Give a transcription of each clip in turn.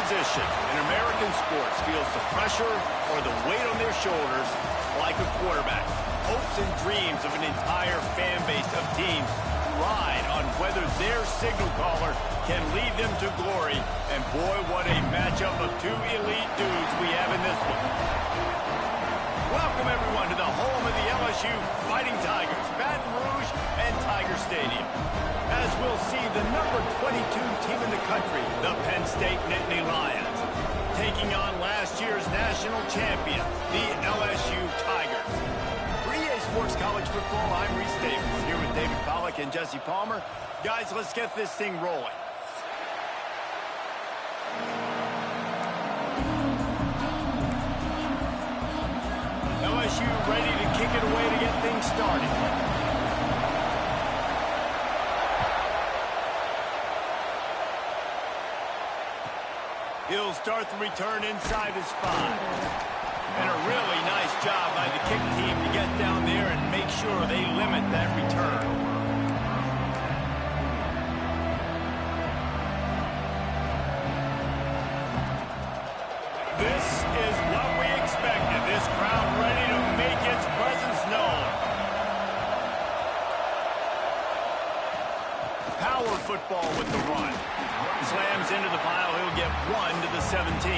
position in American sports feels the pressure or the weight on their shoulders like a quarterback. Hopes and dreams of an entire fan base of teams ride on whether their signal caller can lead them to glory. And boy, what a matchup of two elite dudes we have in this one. Welcome, everyone, to the home of the LSU Fighting Tigers, Baton Rouge and Tiger Stadium. As we'll see, the number 22 team in the country, the Penn State Nittany Lions, taking on last year's national champion, the LSU Tigers. For EA Sports College Football, I'm Reese Davis, here with David Pollack and Jesse Palmer. Guys, let's get this thing rolling. LSU ready to kick it away to get things started. He'll start the return inside his 5. And a really nice job by the kick team to get down there and make sure they limit that return. This is what we expected. This crowd ready to make its presence known. Power football with the run. Slams into the pile. He'll get 1 to the 17.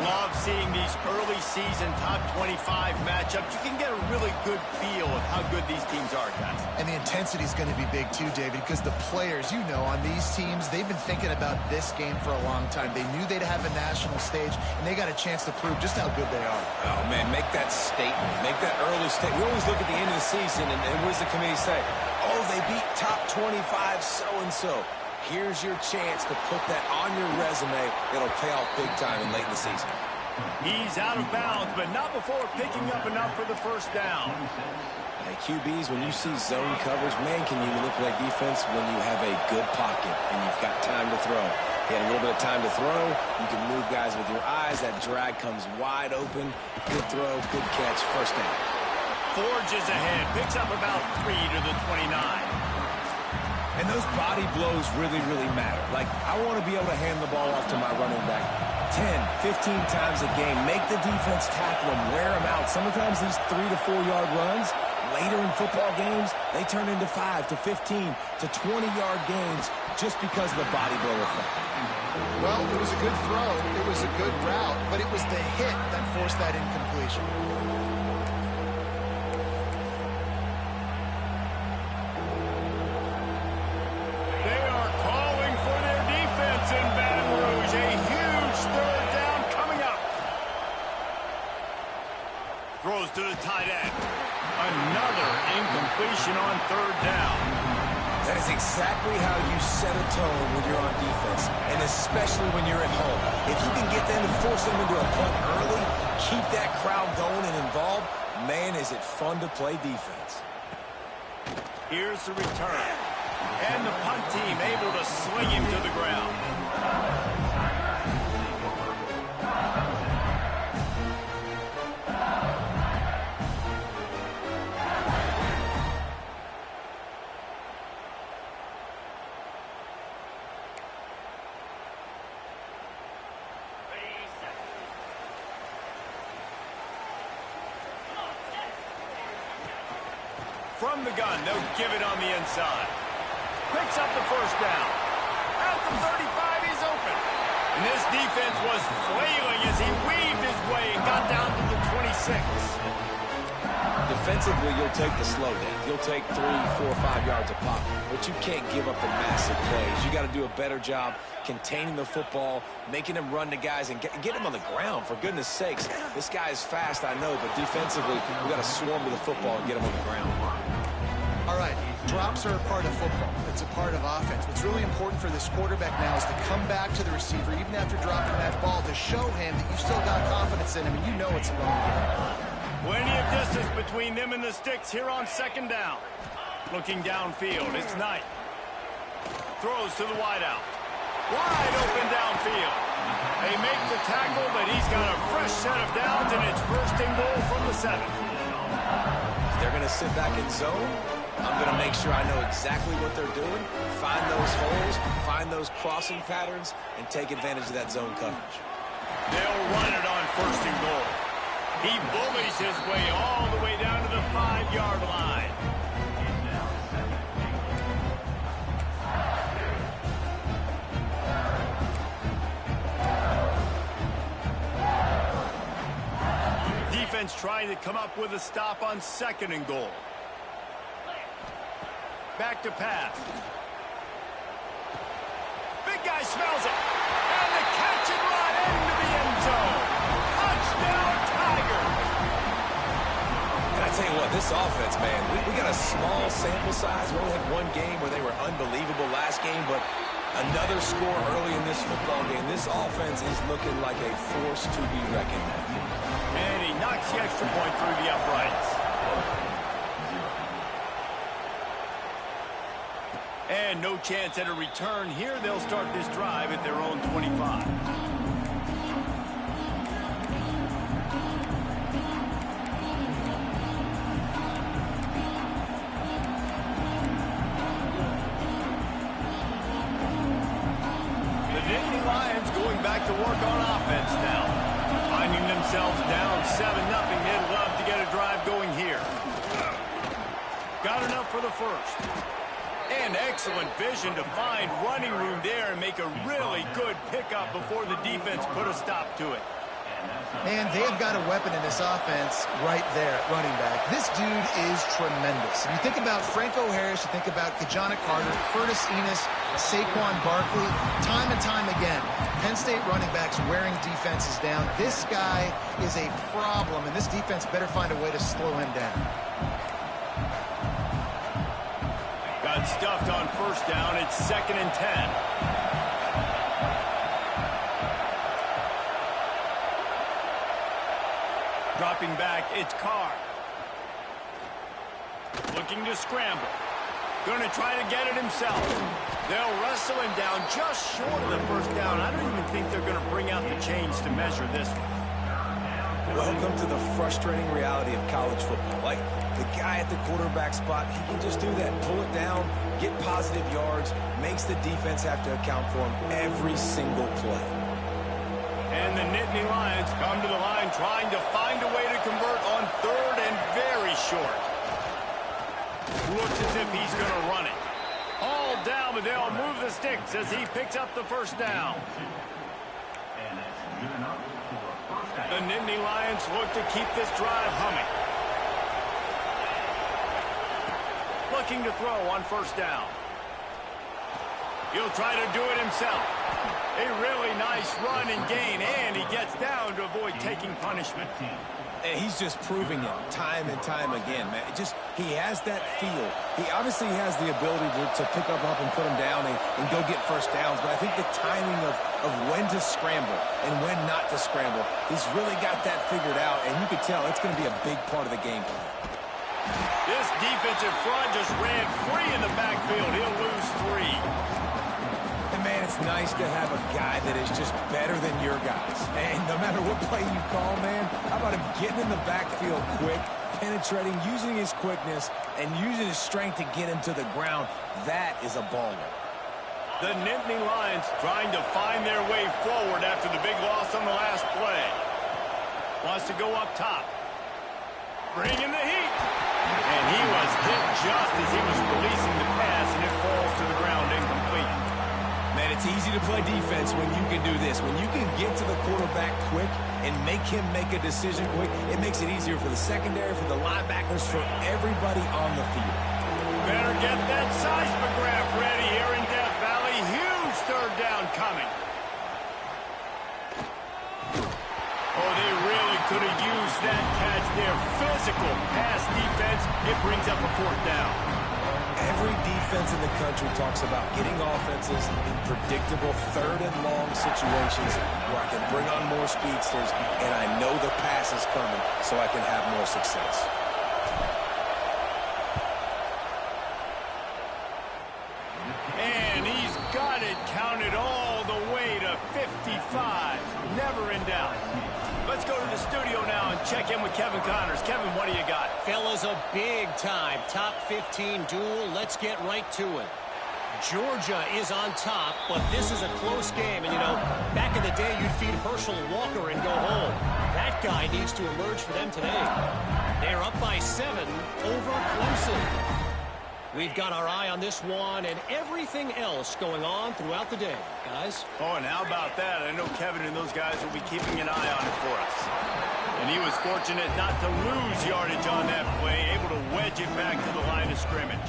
Love seeing these early season top 25 matchups. You can get a really good feel of how good these teams are, guys. And the intensity is going to be big too, David, because the players, you know, on these teams, they've been thinking about this game for a long time. They knew they'd have a national stage, and they got a chance to prove just how good they are. Oh, man, make that statement. Make that early statement. We always look at the end of the season, and what does the committee say? Oh, they beat top 25 so-and-so. Here's your chance to put that on your resume. It'll pay off big time in late in the season. He's out of bounds, but not before picking up enough for the first down. Hey, QBs, when you see zone coverage, man, can you manipulate defense when you have a good pocket and you've got time to throw? You had a little bit of time to throw. You can move guys with your eyes. That drag comes wide open. Good throw, good catch, first down. Forges ahead, picks up about 3 to the 29. And those body blows really, really matter. Like, I want to be able to hand the ball off to my running back 10, 15 times a game. Make the defense tackle them, wear them out. Sometimes these 3 to 4 yard runs, later in football games, they turn into 5 to 15 to 20-yard gains just because of the body blow effect. Well, it was a good throw. It was a good route, but it was the hit that forced that incompletion. In Baton Rouge, a huge third down coming up. Throws to the tight end. Another incompletion on third down. That is exactly how you set a tone when you're on defense, and especially when you're at home. If you can get them and force them into a punt early, keep that crowd going and involved, man, is it fun to play defense. Here's the return. And the punt team able to sling him to the ground. From the gun, they'll give it on the inside. Picks up the first down. At the 35, he's open. And this defense was flailing as he weaved his way and got down to the 26. Defensively, you'll take the slow down. You'll take 3, 4, 5 yards a pop. But you can't give up the massive plays. You got to do a better job containing the football, making him run to guys, and get him on the ground, for goodness sakes. This guy is fast, I know, but defensively, we got to swarm to the football and get him on the ground. All right, drops are a part of football. It's a part of offense. What's really important for this quarterback now is to come back to the receiver, even after dropping that ball, to show him that you've still got confidence in him, and you know it's a long game. Plenty of distance between them and the sticks here on second down. Looking downfield, it's Knight. Throws to the wideout. Wide open downfield. They make the tackle, but he's got a fresh set of downs, and it's first and goal from the 7. They're going to sit back in zone. I'm going to make sure I know exactly what they're doing, find those holes, find those crossing patterns, and take advantage of that zone coverage. They'll run it on 1st and goal. He bullies his way all the way down to the 5-yard line. Defense trying to come up with a stop on 2nd and goal. Back to pass. Big guy smells it. And the catch and run into the end zone. Touchdown, Tiger. And I tell you what, this offense, man, we got a small sample size. We only had one game where they were unbelievable last game, but another score early in this football game. This offense is looking like a force to be reckoned with. And he knocks the extra point through the uprights. And no chance at a return here. They'll start this drive at their own 25. The Nittany Lions going back to work on offense now. Finding themselves down 7-0. They'd love to get a drive going here. Got enough for the first. And excellent vision to find running room there and make a really good pickup before the defense put a stop to it. And they've got a weapon in this offense right there at running back. This dude is tremendous. If you think about Franco Harris, you think about Kajana Carter, Curtis Enos, Saquon Barkley, time and time again, Penn State running backs wearing defenses down. This guy is a problem, and this defense better find a way to slow him down. Got stuffed on 1st down. It's 2nd and 10. Dropping back, it's Carr. Looking to scramble. Going to try to get it himself. They'll wrestle him down just short of the 1st down. I don't even think they're going to bring out the chains to measure this one. Welcome to the frustrating reality of college football. Like, the guy at the quarterback spot, he can just do that. Pull it down, get positive yards, makes the defense have to account for him every single play. And the Nittany Lions come to the line trying to find a way to convert on 3rd and very short. Looks as if he's going to run it. All down, but they'll move the sticks as he picks up the 1st down. The Nittany Lions look to keep this drive humming. Looking to throw on 1st down. He'll try to do it himself. A really nice run and gain, and he gets down to avoid taking punishment. And he's just proving it time and time again, man. He has that feel. He obviously has the ability to pick up and put him down and go get 1st downs, but I think the timing of when to scramble and when not to scramble, he's really got that figured out, and you can tell it's going to be a big part of the game plan. This defensive front just ran free in the backfield. He'll lose 3. And, man, it's nice to have a guy that is just better than your guys. And no matter what play you call, man, how about him getting in the backfield quick, penetrating, using his quickness, and using his strength to get him to the ground? That is a baller. The Nittany Lions trying to find their way forward after the big loss on the last play. Wants to go up top. Bringing the heat. And he was hit just as he was releasing the pass, and it falls to the ground incomplete. Man, it's easy to play defense when you can do this. When you can get to the quarterback quick and make him make a decision quick, it makes it easier for the secondary, for the linebackers, for everybody on the field. Better get that seismograph ready here in Death Valley. Huge 3rd down coming. Oh, they really could have used that catch there. Physical pass defense. It brings up a 4th down. Every defense in the country talks about getting offenses in predictable 3rd and long situations where I can bring on more speedsters and I know the pass is coming so I can have more success. And he's got it counted all the way to 55. Never in doubt. Let's go to the studio now and and check in with Kevin Connors. Kevin, what do you got? Fellas, a big-time top 15 duel. Let's get right to it. Georgia is on top, but this is a close game. And, you know, back in the day, you'd feed Herschel Walker and go home. That guy needs to emerge for them today. They're up by 7 over Clemson. We've got our eye on this one and everything else going on throughout the day, guys. Oh, and how about that? I know Kevin and those guys will be keeping an eye on it for us. And he was fortunate not to lose yardage on that play, able to wedge it back to the line of scrimmage.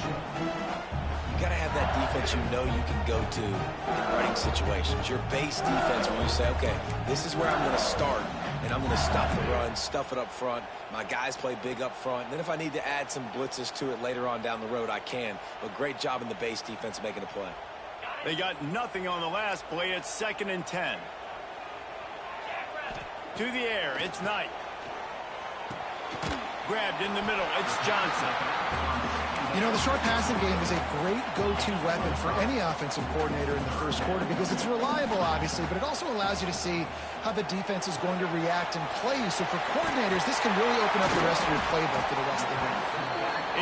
You got to have that defense you know you can go to in running situations. Your base defense where you say, okay, this is where I'm going to start, and I'm going to stop the run, stuff it up front. My guys play big up front. And then if I need to add some blitzes to it later on down the road, I can. But great job in the base defense making a play. They got nothing on the last play. It's 2nd and 10. To the air, it's Knight. Grabbed in the middle, it's Johnson. You know, the short passing game is a great go-to weapon for any offensive coordinator in the first quarter because it's reliable, obviously, but it also allows you to see how the defense is going to react and play you. So for coordinators, this can really open up the rest of your playbook for the rest of the game.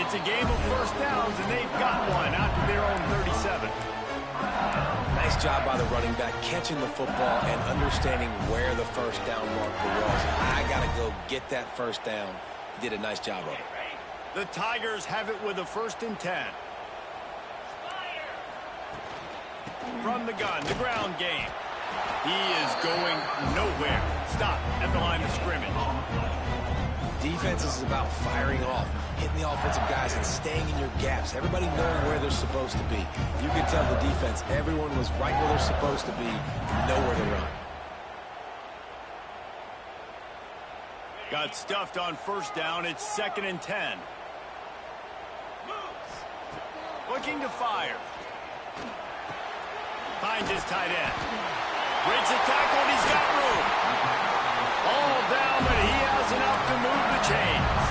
It's a game of first downs, and they've got one out to their own 37. Nice job by the running back catching the football and understanding where the first down marker was. I got to go get that first down. He did a nice job of it. The Tigers have it with a 1st and 10. From the gun, the ground game. He is going nowhere. Stop at the line of scrimmage. Defense is about firing off, hitting the offensive guys and staying in your gaps. Everybody knowing where they're supposed to be. You can tell the defense, everyone was right where they're supposed to be, nowhere to run. Got stuffed on first down. It's 2nd and 10. Looking to fire. Finds his tight end. Breaks a tackle and he's got room. All down, but he has enough to move the chains.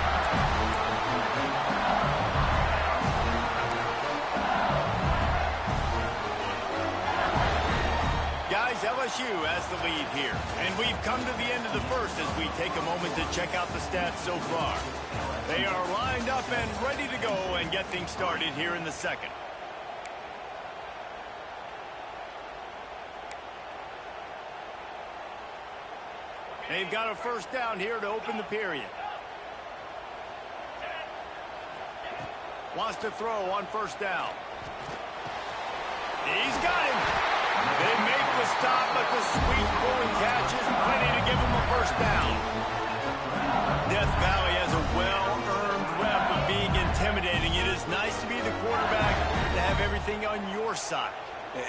Guys, LSU has the lead here. And we've come to the end of the first as we take a moment to check out the stats so far. They are lined up and ready to go and get things started here in the second. They've got a first down here to open the period. Wants to throw on first down. He's got him. They make the stop, but the sweet pulling catch is plenty to give him a first down. Death Valley has a well-earned rep of being intimidating. It is nice to be the quarterback, to have everything on your side.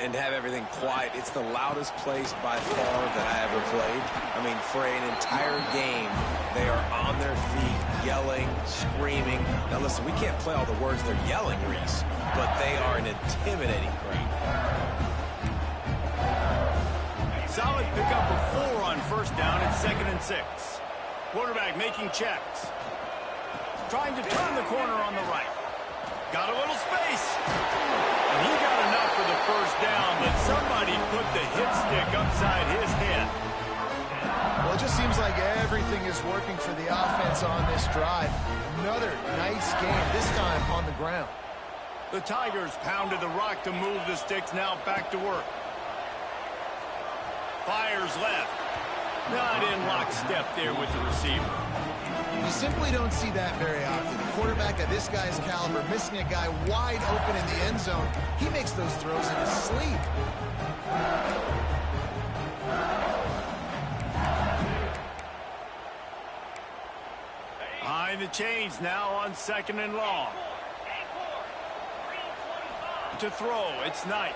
And have everything quiet. It's the loudest place by far that I ever played. I mean, for an entire game, they are on their feet, yelling, screaming. Now listen, we can't play all the words they're yelling, Reese, but they are an intimidating crowd. Solid pickup of 4 on first down. It's 2nd and 6. Quarterback making checks. Trying to turn the corner on the right. Got a little space. And he got enough for the first down, but somebody put the hit stick upside his head. Well, it just seems like everything is working for the offense on this drive. Another nice game, this time on the ground. The Tigers pounded the rock to move the sticks, now back to work. Fires left. Not in lockstep there with the receiver. You simply don't see that very often. The quarterback of this guy's caliber missing a guy wide open in the end zone. He makes those throws in his sleep. Behind the chains now on 2nd and long. To throw, it's Knight.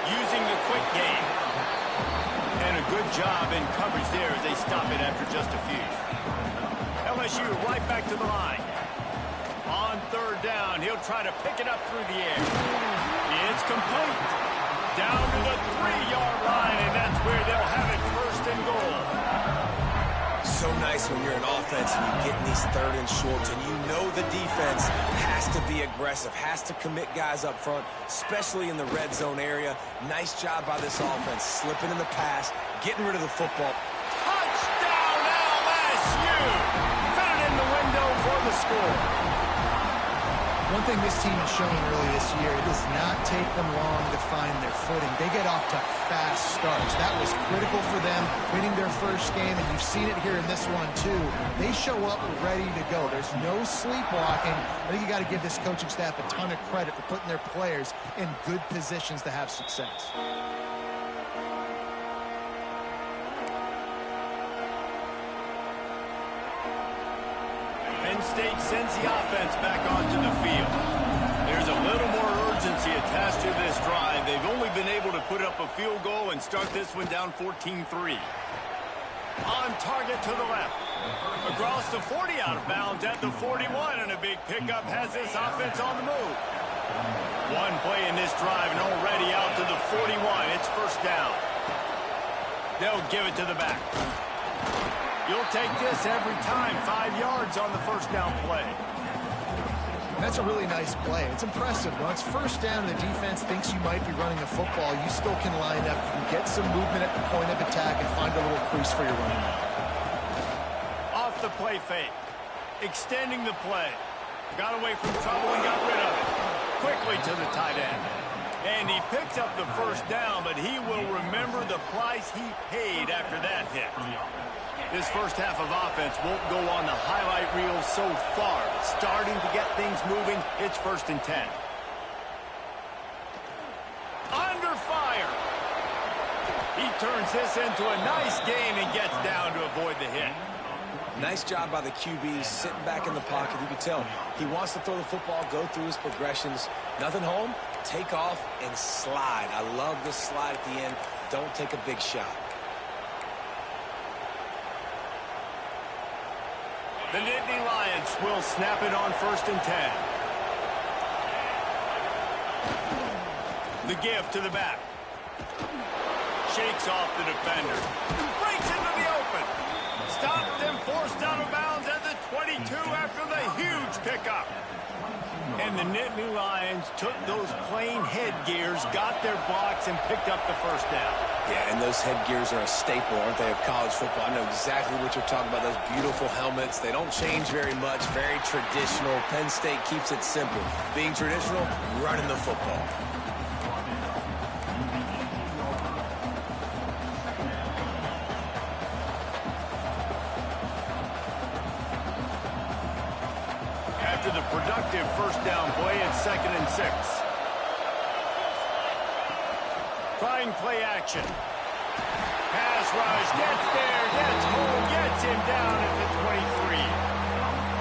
Using the quick game. And a good job in coverage there as they stop it after just a few. LSU right back to the line. On 3rd down, he'll try to pick it up through the air. It's complete. Down to the 3-yard line, and that's where they'll have it 1st and goal. So nice when you're an offense and you get in these 3rd and shorts and you know the defense has to be aggressive, has to commit guys up front, especially in the red zone area. Nice job by this offense, slipping in the pass, getting rid of the football. Touchdown, One thing this team has shown early this year, it does not take them long to find their footing. They get off to fast starts. That was critical for them, winning their first game, and you've seen it here in this one too. They show up ready to go. There's no sleepwalking. I think you got to give this coaching staff a ton of credit for putting their players in good positions to have success. Penn State sends the offense back onto the field. There's a little more urgency attached to this drive. They've only been able to put up a field goal and start this one down 14-3. On target to the left. Across the 40, out of bounds at the 41, and a big pickup has this offense on the move. One play in this drive and already out to the 41. It's first down. They'll give it to the back. You'll take this every time. 5 yards on the first down play. That's a really nice play. It's impressive. When it's first down and the defense thinks you might be running the football, you still can line up. You can get some movement at the point of attack and find a little crease for your running back. Off the play fake. Extending the play. Got away from trouble and got rid of it. Quickly to the tight end. And he picks up the first down, but he will remember the price he paid after that hit. This first half of offense won't go on the highlight reel so far. Starting to get things moving. It's 1st and 10. Under fire. He turns this into a nice game and gets down to avoid the hit. Nice job by the QB, sitting back in the pocket. You can tell he wants to throw the football, go through his progressions. Nothing home, take off, and slide. I love this slide at the end. Don't take a big shot. The Nittany Lions will snap it on 1st and 10. The give to the back. Shakes off the defender. Breaks into the open. Stopped and forced out of bounds at the 22 after the huge pickup. And the Nittany Lions took those plain headgears, got their blocks, and picked up the first down. Yeah, and those headgears are a staple, aren't they, of college football? I know exactly what you're talking about, those beautiful helmets. They don't change very much, very traditional. Penn State keeps it simple. Being traditional, running the football. After the productive first down play, it's 2nd and 6. Trying play action. Pass rush, gets there, gets home, gets him down at the 23.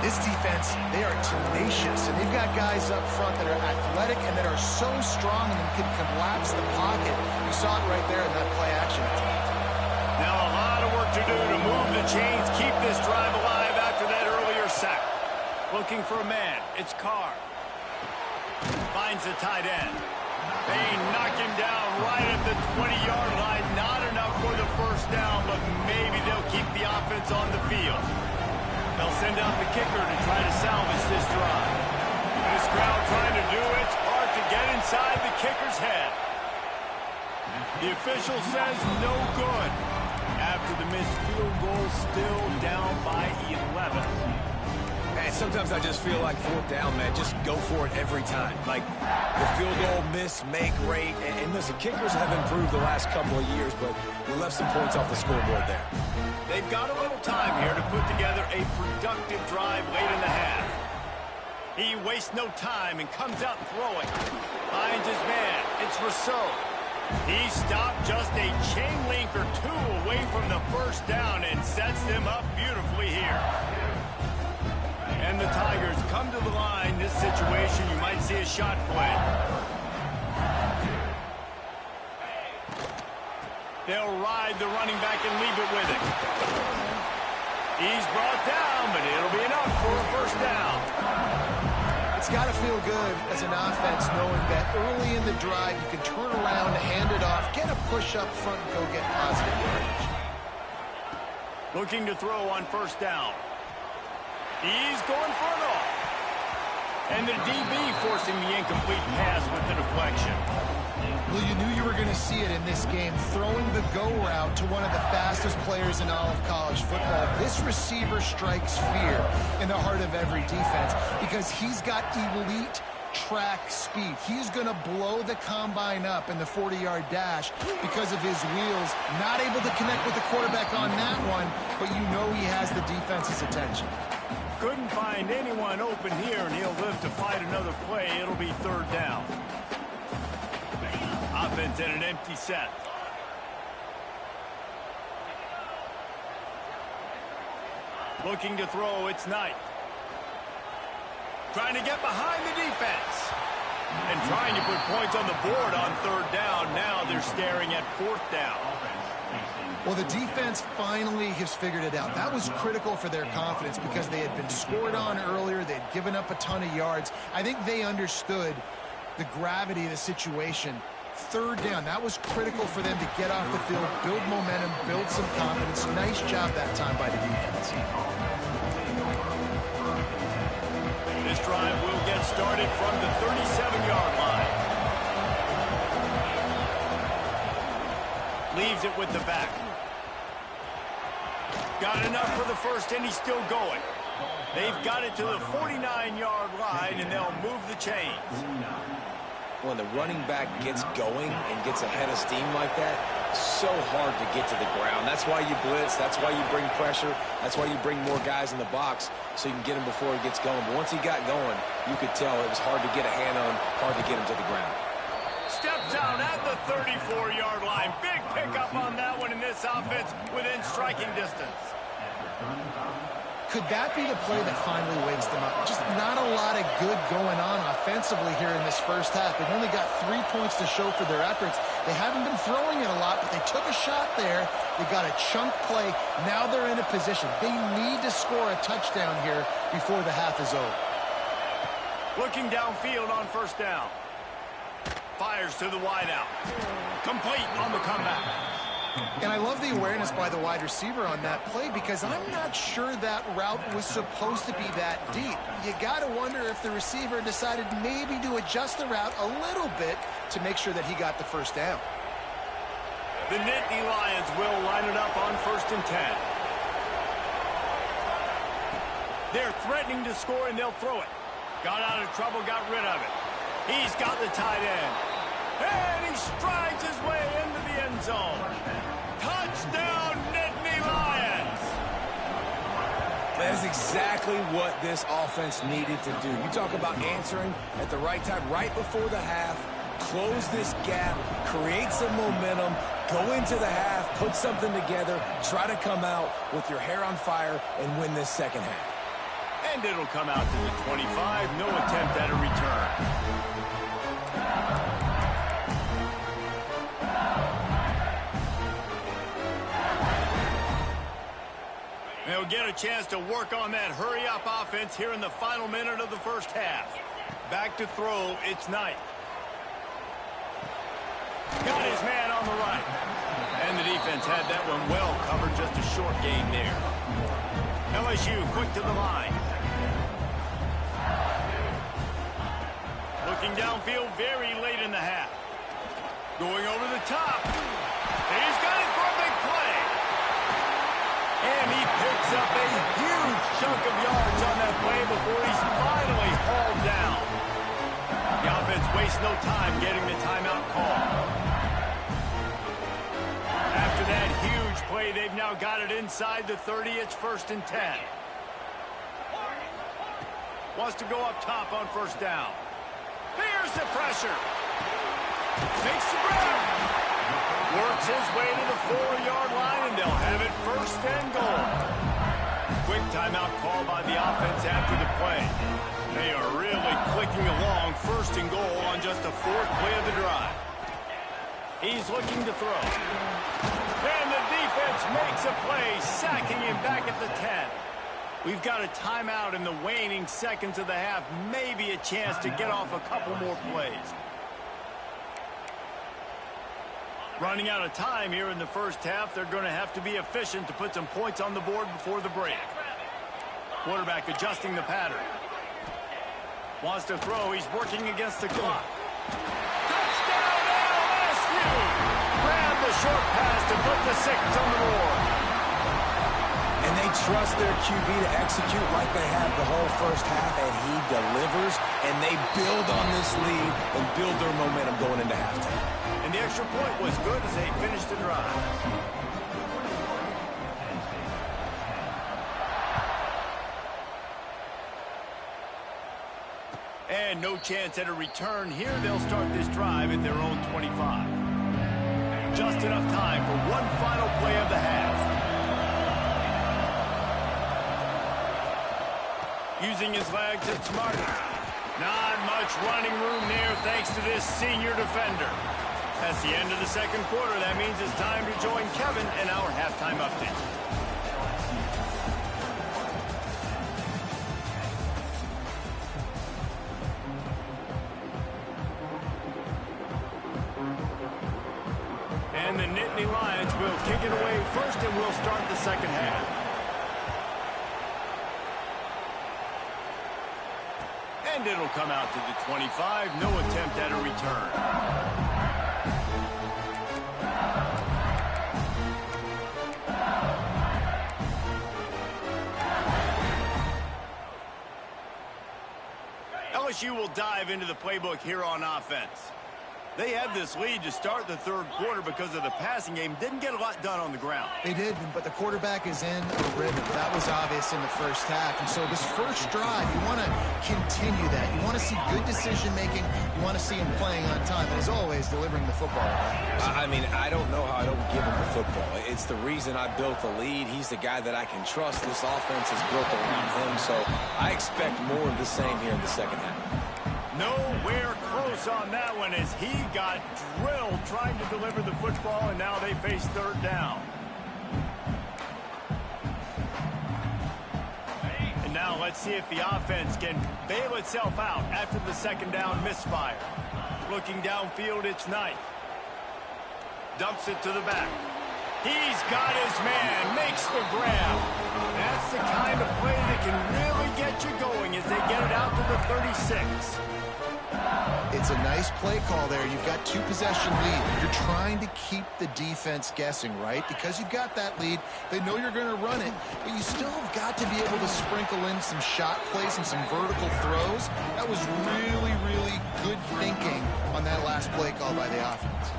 This defense, they are tenacious, and they've got guys up front that are athletic and that are so strong and can collapse the pocket. You saw it right there in that play action attempt. Now a lot of work to do to move the chains, keep this drive alive after that earlier sack. Looking for a man. It's Carr. Finds the tight end. They knock him down right at the 20-yard line. Not enough for the first down, but maybe they'll keep the offense on the field. They'll send out the kicker to try to salvage this drive. This crowd trying to do it's hard to get inside the kicker's head. The official says no good. After the missed field goal, still down by 11. Man, sometimes I just feel like 4th down, man. Just go for it every time. Like the field goal miss, make rate. And listen, kickers have improved the last couple of years, but we left some points off the scoreboard there. They've got a little time here to put together a productive drive late in the half. He wastes no time and comes out throwing. Finds his man. It's Rousseau. He stopped just a chain link or two away from the first down and sets them up beautifully here. And the Tigers come to the line. This situation, you might see a shot play. They'll ride the running back and leave it with it. He's brought down, but it'll be enough for a first down. It's got to feel good as an offense knowing that early in the drive you can turn around, hand it off, get a push up front, and go get positive yardage. Looking to throw on first down. He's going for it all. And the DB forcing the incomplete pass with the deflection. Well, you knew you were going to see it in this game, throwing the go route to one of the fastest players in all of college football. This receiver strikes fear in the heart of every defense because he's got elite track speed. He's going to blow the combine up in the 40-yard dash because of his wheels. Not able to connect with the quarterback on that one, but you know he has the defense's attention. Couldn't find anyone open here, and he'll live to fight another play. It'll be third down. Offense in an empty set. Looking to throw, it's Knight. Trying to get behind the defense. And trying to put points on the board on third down. Now they're staring at fourth down. Well, the defense finally has figured it out. That was critical for their confidence because they had been scored on earlier. They had given up a ton of yards. I think they understood the gravity of the situation. Third down, that was critical for them to get off the field, build momentum, build some confidence. Nice job that time by the defense. This drive will get started from the 37-yard line. Leaves it with the back. Got enough for the first, and he's still going. They've got it to the 49-yard line, and they'll move the chains. When the running back gets going and gets ahead of steam like that, so hard to get to the ground. That's why you blitz. That's why you bring pressure. That's why you bring more guys in the box so you can get him before he gets going. But once he got going, you could tell it was hard to get a hand on, hard to get him to the ground. Steps out at the 34-yard line. Big pickup on that one in this offense within striking distance. Could that be the play that finally wakes them up? Just not a lot of good going on offensively here in this first half. They've only got 3 points to show for their efforts. They haven't been throwing it a lot, but they took a shot there. They got a chunk play. Now they're in a position. They need to score a touchdown here before the half is over. Looking downfield on first down. Fires to the wideout. Complete on the comeback. And I love the awareness by the wide receiver on that play because I'm not sure that route was supposed to be that deep. You got to wonder if the receiver decided maybe to adjust the route a little bit to make sure that he got the first down. The Nittany Lions will line it up on 1st and 10. They're threatening to score, and they'll throw it. Got out of trouble, got rid of it. He's got the tight end. And he strides his way into the end zone. Touchdown, Nittany Lions! That is exactly what this offense needed to do. You talk about answering at the right time, right before the half, close this gap, create some momentum, go into the half, put something together, try to come out with your hair on fire and win this second half. And it'll come out to the 25. No attempt at a return. They'll get a chance to work on that hurry-up offense here in the final minute of the first half. Back to throw, it's Knight. Got his man on the right. And the defense had that one well covered, just a short gain there. LSU quick to the line. Looking downfield very late in the half. Going over the top. He's got it for a big play. And he picks up a huge chunk of yards on that play before he's finally hauled down. The offense wastes no time getting the timeout call. After that huge play, they've now got it inside the 30. It's 1st and 10. Wants to go up top on first down. Here's the pressure. Makes the grab. Works his way to the 4-yard line, and they'll have it 1st and goal. Quick timeout call by the offense after the play. They are really clicking along 1st and goal on just the 4th play of the drive. He's looking to throw. And the defense makes a play, sacking him back at the 10. We've got a timeout in the waning seconds of the half. Maybe a chance to get off a couple more plays. Running out of time here in the first half. They're going to have to be efficient to put some points on the board before the break. Quarterback adjusting the pattern. Wants to throw. He's working against the clock. Touchdown LSU! Grab the short pass to put the 6 on the board. And they trust their QB to execute like they have the whole first half, and he delivers, and they build on this lead and build their momentum going into halftime. And the extra point was good as they finished the drive. And no chance at a return here. They'll start this drive at their own 25. Just enough time for one final play of the half. Using his legs, it's smart. Not much running room there thanks to this senior defender. That's the end of the second quarter. That means it's time to join Kevin in our halftime update. And the Nittany Lions will kick it away first, and we'll start the second half. And it'll come out to the 25. No attempt at a return. LSU will dive into the playbook here on offense. They had this lead to start the third quarter because of the passing game. Didn't get a lot done on the ground. They did, but the quarterback is in a rhythm. That was obvious in the first half. And so this first drive, you want to continue that. You want to see good decision-making. You want to see him playing on time. And as always, delivering the football. I mean, I don't know how I don't give him the football. It's the reason I built the lead. He's the guy that I can trust. This offense is built around him. So I expect more of the same here in the second half. Nowhere close on that one as he got drilled trying to deliver the football, and now they face third down. And now let's see if the offense can bail itself out after the second down misfire. Looking downfield, it's Knight. Dumps it to the back. He's got his man, makes the grab. That's the kind of play that can really get you going as they get it out to the 36. It's a nice play call there. You've got 2-possession lead. You're trying to keep the defense guessing, right? Because you've got that lead, they know you're going to run it, but you still have got to be able to sprinkle in some shot plays and some vertical throws. That was really, really good thinking on that last play call by the offense.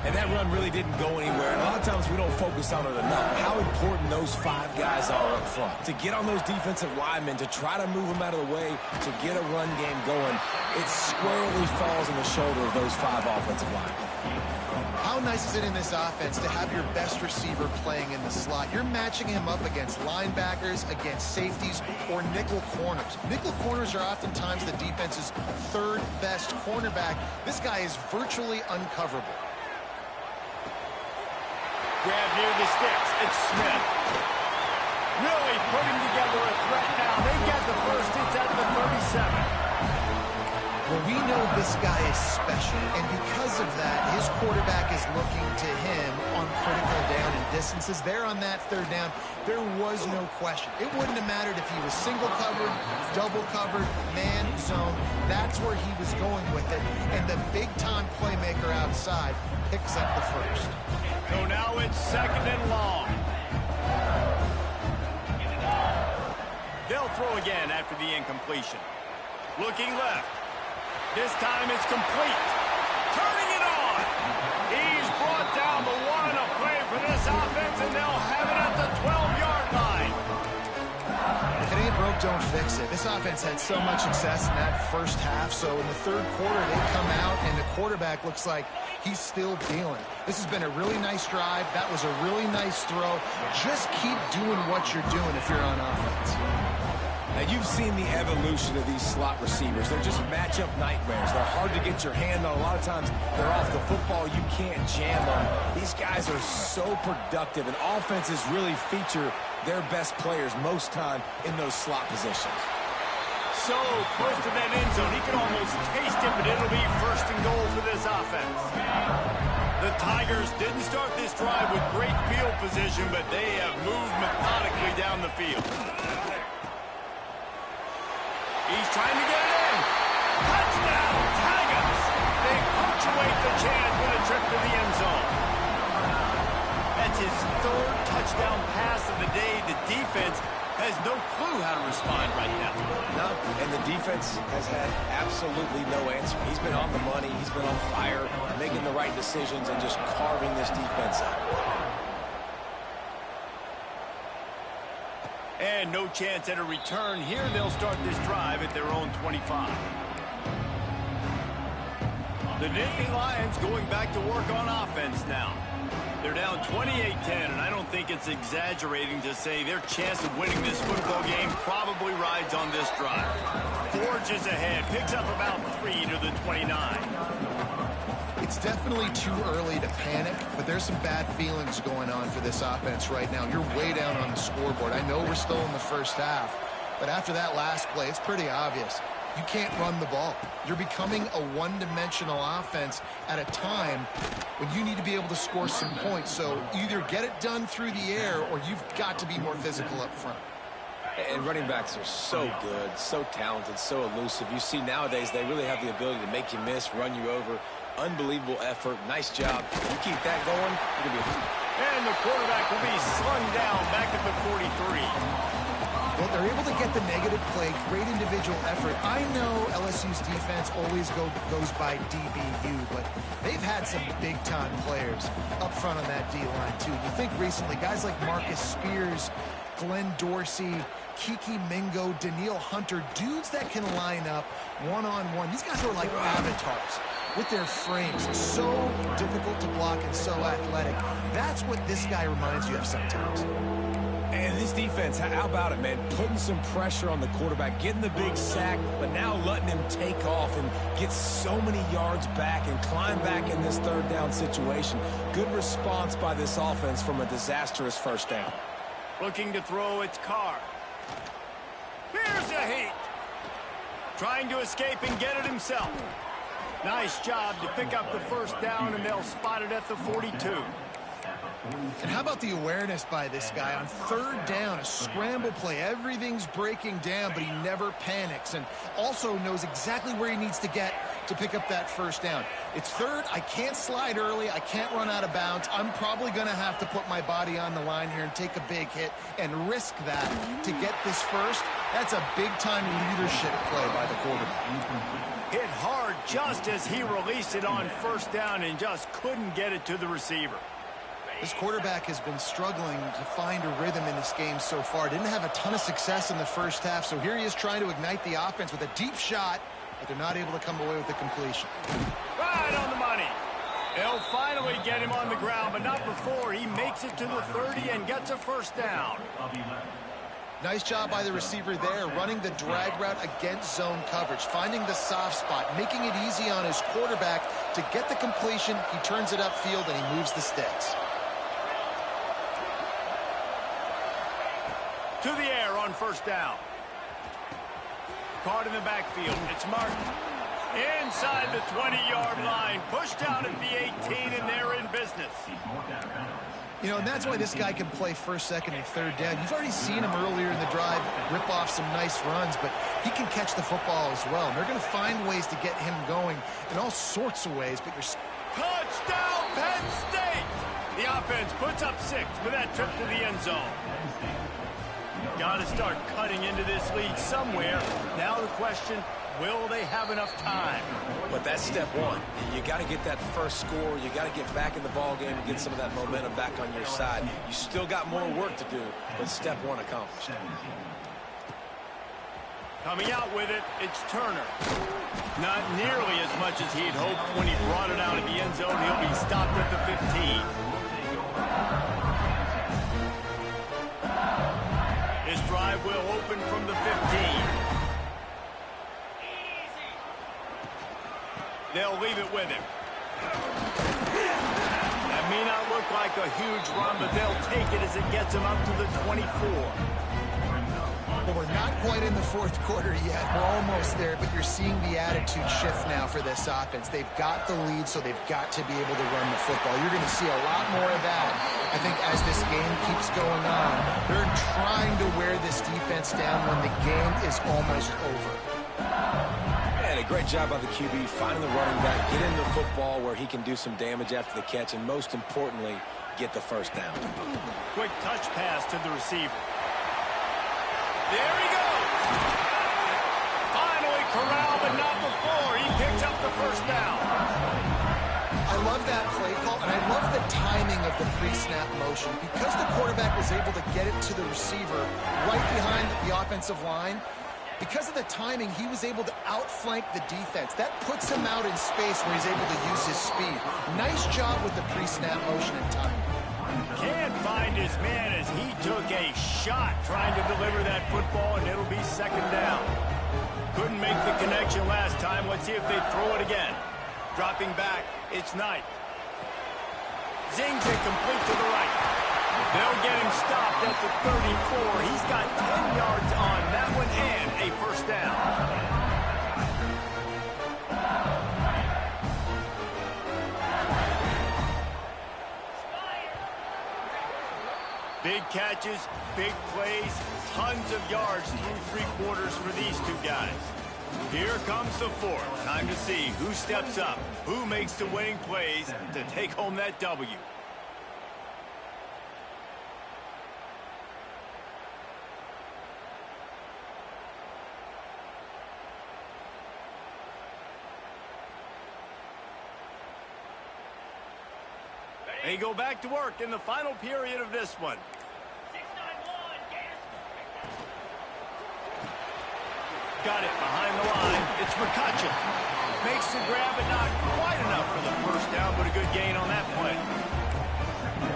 And that run really didn't go anywhere. And a lot of times we don't focus on it enough. How important those 5 guys are up front. To get on those defensive linemen, to try to move them out of the way, to get a run game going, it squarely falls on the shoulder of those 5 offensive linemen. How nice is it in this offense to have your best receiver playing in the slot? You're matching him up against linebackers, against safeties, or nickel corners. Nickel corners are oftentimes the defense's 3rd best cornerback. This guy is virtually uncoverable. Grab near the sticks. It's Smith. Really putting together a threat now. They get the first. It's at the 37. Well, we know this guy is special, and because of that, his quarterback is looking to him on critical down and distances. There on that 3rd down, there was no question. It wouldn't have mattered if he was single covered, double covered, man zone. That's where he was going with it, and the big-time playmaker outside picks up the first. So now it's 2nd and long. They'll throw again after the incompletion. Looking left. This time it's complete. Turning it on. He's brought down the 1. A play for this offense, and they'll have it at the 12-yard line. If it ain't broke, don't fix it. This offense had so much success in that first half, so in the 3rd quarter, they come out, and the quarterback looks like he's still dealing. This has been a really nice drive. That was a really nice throw. Just keep doing what you're doing if you're on offense. Now, you've seen the evolution of these slot receivers. They're just matchup nightmares. They're hard to get your hand on. A lot of times, they're off the football. You can't jam them. These guys are so productive, and offenses really feature their best players most time in those slot positions. So close to that end zone. He can almost taste it, but it'll be 1st and goal for this offense. The Tigers didn't start this drive with great field position, but they have moved methodically down the field. He's trying to get it in. Touchdown, Tigers! They punctuate the chance with a trip to the end zone. That's his third touchdown pass of the day. The defense has no clue how to respond right now. No, and the defense has had absolutely no answer. He's been on the money. He's been on fire, making the right decisions and just carving this defense up. And no chance at a return here. They'll start this drive at their own 25. The Nittany Lions going back to work on offense now. They're down 28-10, and I don't think it's exaggerating to say their chance of winning this football game probably rides on this drive. Forges ahead, picks up about 3 to the 29. It's definitely too early to panic, but there's some bad feelings going on for this offense right now. You're way down on the scoreboard. I know we're still in the first half, but after that last play, it's pretty obvious. You can't run the ball. You're becoming a one-dimensional offense at a time when you need to be able to score some points. So either get it done through the air or you've got to be more physical up front. And running backs are so good, so talented, so elusive. You see nowadays they really have the ability to make you miss, run you over. Unbelievable effort. Nice job. You keep that going, you're going to be... And the quarterback will be slung down back at the 43. Well, they're able to get the negative play, great individual effort. I know LSU's defense always goes by DBU, but they've had some big-time players up front on that D-line, too. You think recently, guys like Marcus Spears, Glenn Dorsey, Kiki Mingo, Daniil Hunter, dudes that can line up one-on-one. These guys are like avatars with their frames. So difficult to block and so athletic. That's what this guy reminds you of sometimes. And this defense, how about it, man? Putting some pressure on the quarterback, getting the big sack, but now letting him take off and get so many yards back and climb back in this third down situation. Good response by this offense from a disastrous first down. Looking to throw, it's Carr. Here's a heat. Trying to escape and get it himself. Nice job to pick up the first down, and they'll spot it at the 42. And how about the awareness by this guy on third down, a scramble play. Everything's breaking down, but he never panics and also knows exactly where he needs to get to pick up that first down. It's third. I can't slide early. I can't run out of bounds. I'm probably going to have to put my body on the line here and take a big hit and risk that to get this first. That's a big-time leadership play by the quarterback. Hit hard just as he released it on first down and just couldn't get it to the receiver. This quarterback has been struggling to find a rhythm in this game so far. Didn't have a ton of success in the first half, so here he is trying to ignite the offense with a deep shot, but they're not able to come away with the completion. Right on the money. They'll finally get him on the ground, but not before he makes it to the 30 and gets a first down. Nice job by the receiver there, running the drag route against zone coverage, finding the soft spot, making it easy on his quarterback to get the completion. He turns it upfield, and he moves the sticks. To the air on first down. Caught in the backfield. It's Martin. Inside the 20-yard line. Pushed out at the 18, and they're in business. You know, and that's why this guy can play first, second, and third down. You've already seen him earlier in the drive rip off some nice runs, but he can catch the football as well. And they're going to find ways to get him going in all sorts of ways. But Touchdown, Penn State! The offense puts up 6 with that trip to the end zone. Got to start cutting into this lead somewhere. Now the question, will they have enough time? But that's step one. You got to get that first score. You got to get back in the ball game and get some of that momentum back on your side. You still got more work to do, but step one accomplished. Coming out with it, it's Turner. Not nearly as much as he'd hoped when he brought it out of the end zone. He'll be stopped at the 15. This drive will open from the 15. They'll leave it with him. That may not look like a huge run, but they'll take it as it gets them up to the 24. Well, we're not quite in the fourth quarter yet. We're almost there, but you're seeing the attitude shift now for this offense. They've got the lead, so they've got to be able to run the football. You're going to see a lot more of that, I think, as this game keeps going on. They're trying to wear this defense down when the game is almost over. And a great job by the QB finding the running back, get in the football where he can do some damage after the catch, and most importantly, get the first down. Quick touch pass to the receiver. There he goes. Finally corralled, but not before. He picks up the first down. I love that play call, and I love the timing of the pre-snap motion. Because the quarterback was able to get it to the receiver right behind the offensive line, because of the timing, he was able to outflank the defense. That puts him out in space where he's able to use his speed. Nice job with the pre-snap motion and timing. Can't find his man as he took a shot trying to deliver that football, and it'll be second down. Couldn't make the connection last time. Let's see if they throw it again. Dropping back, it's Knight. Zings it complete to the right. They'll get him stopped at the 34. He's got 10 yards on that one and a first down. Big catches, big plays, tons of yards through three quarters for these two guys. Here comes the fourth. Time to see who steps up, who makes the winning plays to take home that W. They go back to work in the final period of this one. Got it behind the line. It's McCutcheon. Makes the grab, but not quite enough for the first down, but a good gain on that play.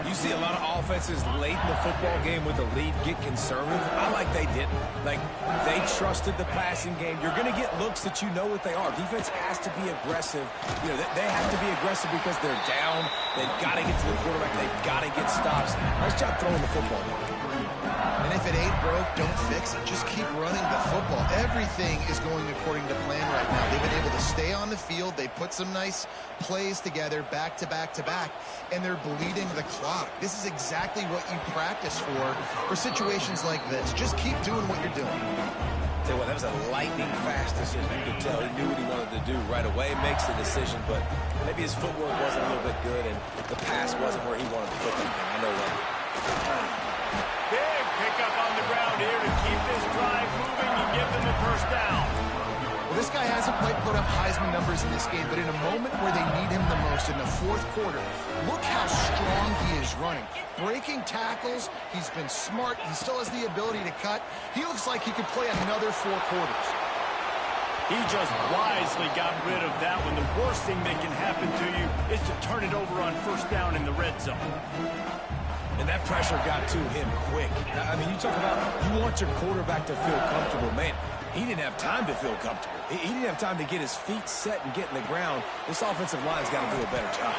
You see a lot of offenses late in the football game with the lead get conservative. I like they didn't. Like, they trusted the passing game. You're going to get looks that you know what they are. Defense has to be aggressive. You know, they have to be aggressive because they're down. They've got to get to the quarterback. They've got to get stops. Nice job throwing the football. And if it ain't broke, don't fix it. Just keep running the football. Everything is going according to plan right now. They've been able to stay on the field. They put some nice plays together back to back to back, and they're bleeding the clock. This is exactly what you practice for situations like this. Just keep doing what you're doing. Tell you what, that was a lightning fast decision. You could tell he knew what he wanted to do right away. Makes the decision, but maybe his footwork wasn't a little bit good, and the pass wasn't where he wanted to put it. I know that. Big pickup on the ground here to keep this drive moving and give them a first down. Well, this guy hasn't quite put up Heisman numbers in this game, but in a moment where they need him the most, in the fourth quarter, look how strong he is running. Breaking tackles, he's been smart, he still has the ability to cut. He looks like he could play another 4 quarters. He just wisely got rid of that one. The worst thing that can happen to you is to turn it over on first down in the red zone. And that pressure got to him quick. I mean, you talk about you want your quarterback to feel comfortable. Man, he didn't have time to feel comfortable. He didn't have time to get his feet set and get in the ground. This offensive line's got to do a better job.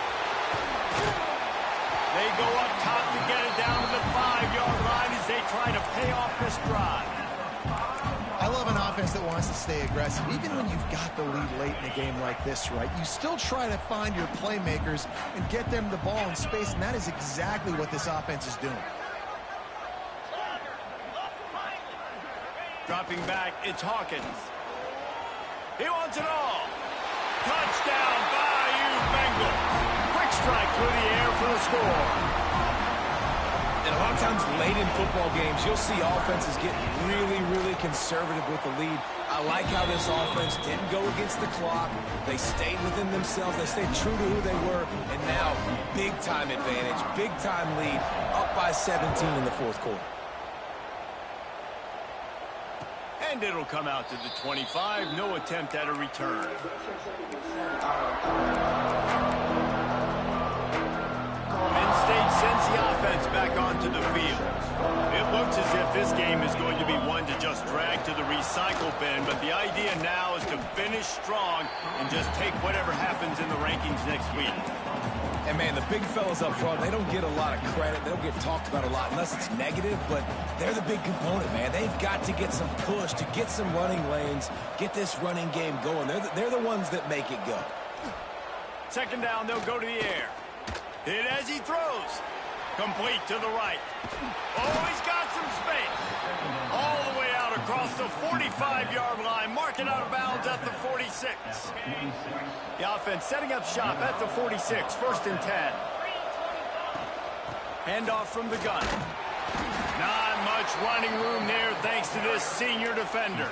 They go up top to get it down to the 5-yard line as they try to pay off this drive. I love an offense that wants to stay aggressive. Even when you've got the lead late in a game like this, right, you still try to find your playmakers and get them the ball in space, and that is exactly what this offense is doing. Dropping back, it's Hawkins. He wants it all. Touchdown, Bayou Bengals. Quick strike through the air for the score. And a lot of times late in football games, you'll see offenses get really, really conservative with the lead. I like how this offense didn't go against the clock. They stayed within themselves. They stayed true to who they were. And now, big-time advantage, big-time lead, up by 17 in the fourth quarter. And it'll come out to the 25. No attempt at a return. Penn State sends the offense back onto the field. It looks as if this game is going to be one to just drag to the recycle bin, but the idea now is to finish strong and just take whatever happens in the rankings next week. And, man, the big fellas up front, they don't get a lot of credit. They don't get talked about a lot unless it's negative, but they're the big component, man. They've got to get some push, to get some running lanes, get this running game going. They're the ones that make it go. Second down, they'll go to the air. Hit as he throws. Complete to the right. Oh, he's got some space. All the way out across the 45-yard line. Mark it out of bounds at the 46. The offense setting up shop at the 46, 1st and 10. Handoff from the gun. Not much running room there thanks to this senior defender.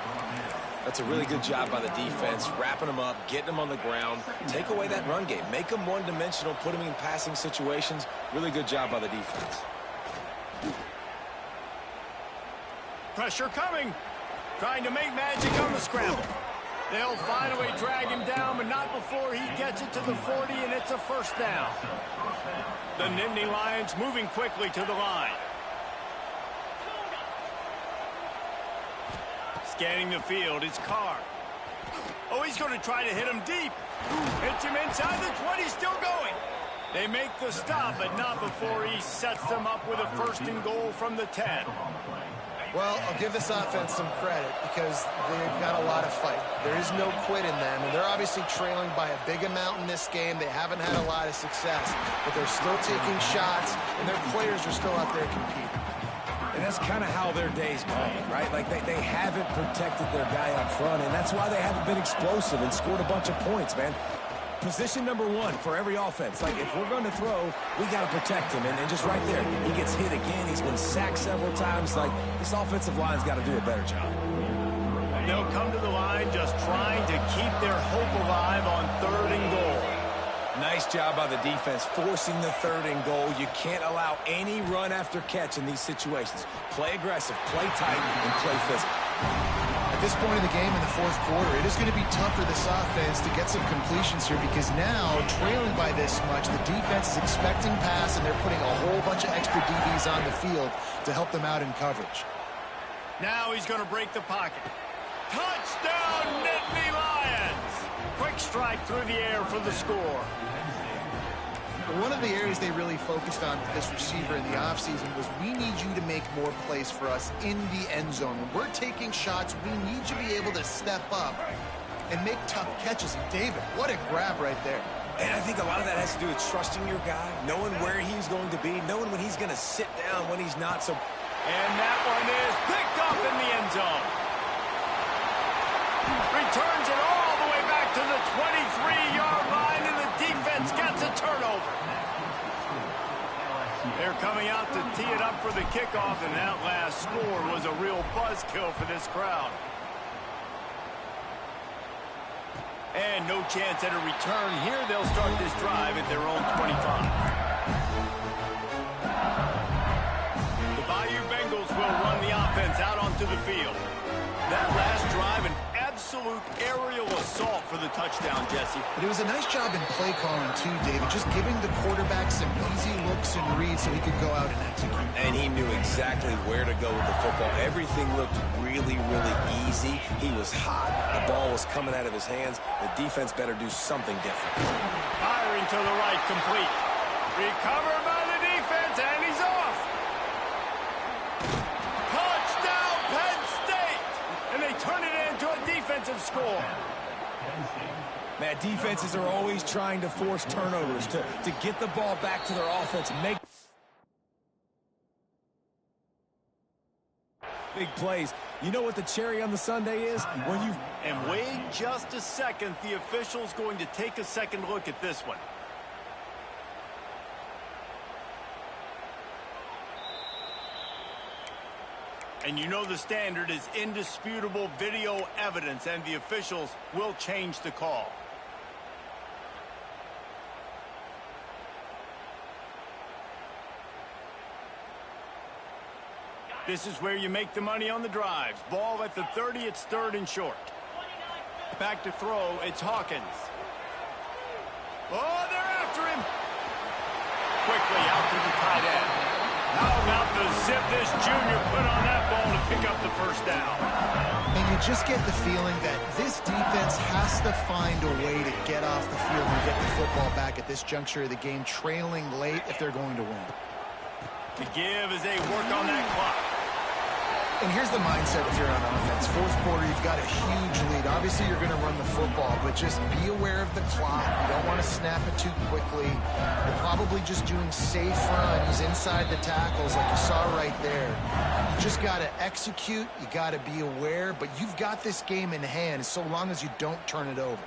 That's a really good job by the defense, wrapping them up, getting them on the ground. Take away that run game. Make them one-dimensional, put them in passing situations. Really good job by the defense. Pressure coming. Trying to make magic on the scramble. They'll finally drag him down, but not before he gets it to the 40, and it's a 1st down. The Nittany Lions moving quickly to the line. Scanning the field, it's Carr. Oh, he's going to try to hit him deep. Hits him inside the 20, still going. They make the stop, but not before he sets them up with a 1st and goal from the 10. Well, I'll give this offense some credit because they've got a lot of fight. There is no quit in them, and they're obviously trailing by a big amount in this game. They haven't had a lot of success, but they're still taking shots, and their players are still out there competing. And that's kind of how their day's going, right? Like, they haven't protected their guy up front, and that's why they haven't been explosive and scored a bunch of points, man. Position number 1 for every offense. Like, if we're going to throw, we got to protect him. And just right there, he gets hit again. He's been sacked several times. Like, this offensive line's got to do a better job. They'll come to the line just trying to keep their hope alive on 3rd and goal. Nice job by the defense, forcing the 3rd and goal. You can't allow any run after catch in these situations. Play aggressive, play tight, and play physical. At this point in the game in the 4th quarter, it is going to be tough for this offense to get some completions here because now, trailing by this much, the defense is expecting pass, and they're putting a whole bunch of extra DBs on the field to help them out in coverage. Now he's going to break the pocket. Touchdown, Nittany Lions! Quick strike through the air for the score. One of the areas they really focused on with this receiver in the offseason was we need you to make more plays for us in the end zone. When we're taking shots, we need you to be able to step up and make tough catches. And David, what a grab right there. And I think a lot of that has to do with trusting your guy, knowing where he's going to be, knowing when he's going to sit down, when he's not. And that one is picked up in the end zone. Returns it all the way back to the 23-yard line, and the defense gets a turnover. They're coming out to tee it up for the kickoff, and that last score was a real buzzkill for this crowd. And no chance at a return here. They'll start this drive at their own 25. The Bayou Bengals will run the offense out onto the field. That last drive, an absolute aerial assault for the touchdown, Jesse. But it was a nice job in play calling, too, David, just giving the quarterback some easy looks and reads so he could go out and execute. And he knew exactly where to go with the football. Everything looked really, really easy. He was hot. The ball was coming out of his hands. The defense better do something different. Firing to the right, complete. Recovered by the defense, and he's off. Touchdown, Penn State! And they turn it into a defensive score. Man, defenses are always trying to force turnovers to get the ball back to their offense and make big plays. You know what the cherry on the sundae is? When you... And wait just a second. The official's going to take a second look at this one. And you know the standard is indisputable video evidence, and the officials will change the call. This is where you make the money on the drives. Ball at the 30, it's 3rd and short. Back to throw, it's Hawkins. Oh, they're after him. Quickly out to the tight end. How about the zip this junior put on that ball to pick up the 1st down? And you just get the feeling that this defense has to find a way to get off the field and get the football back at this juncture of the game, trailing late if they're going to win. The give as they work on that clock. And here's the mindset if you're on offense. Fourth quarter, you've got a huge lead. Obviously, you're going to run the football, but just be aware of the clock. You don't want to snap it too quickly. You're probably just doing safe runs inside the tackles like you saw right there. You just got to execute. You got to be aware, but you've got this game in hand so long as you don't turn it over.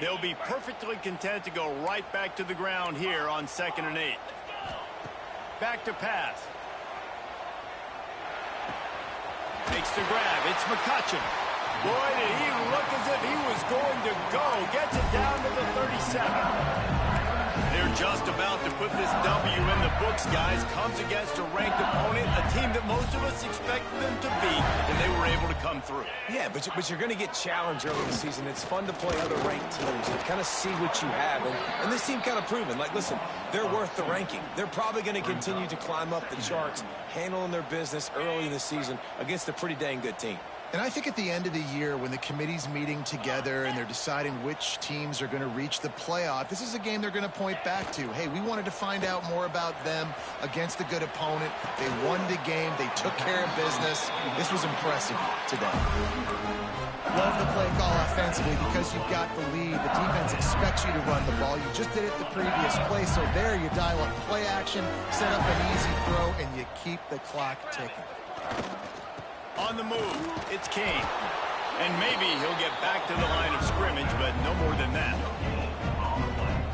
They'll be perfectly content to go right back to the ground here on 2nd and 8. Back to pass. Makes the grab. It's McCutcheon. Boy, did he look as if he was going to go. Gets it down to the 37. They're just about to put this W in the books, guys. Comes against a ranked opponent, a team that most of us expected them to beat, and they were able to come through. Yeah, but you're going to get challenged early in the season. It's fun to play other ranked teams and kind of see what you have. And this team kind of proven, like, listen, they're worth the ranking. They're probably going to continue to climb up the charts, handling their business early in the season against a pretty dang good team. And I think at the end of the year, when the committee's meeting together and they're deciding which teams are going to reach the playoff, this is a game they're going to point back to. Hey, we wanted to find out more about them against a good opponent. They won the game. They took care of business. This was impressive today. Love the play call offensively because you've got the lead. The defense expects you to run the ball. You just did it the previous play, so there you dial up play action, set up an easy throw, and you keep the clock ticking. On the move, it's Kane. And maybe he'll get back to the line of scrimmage, but no more than that.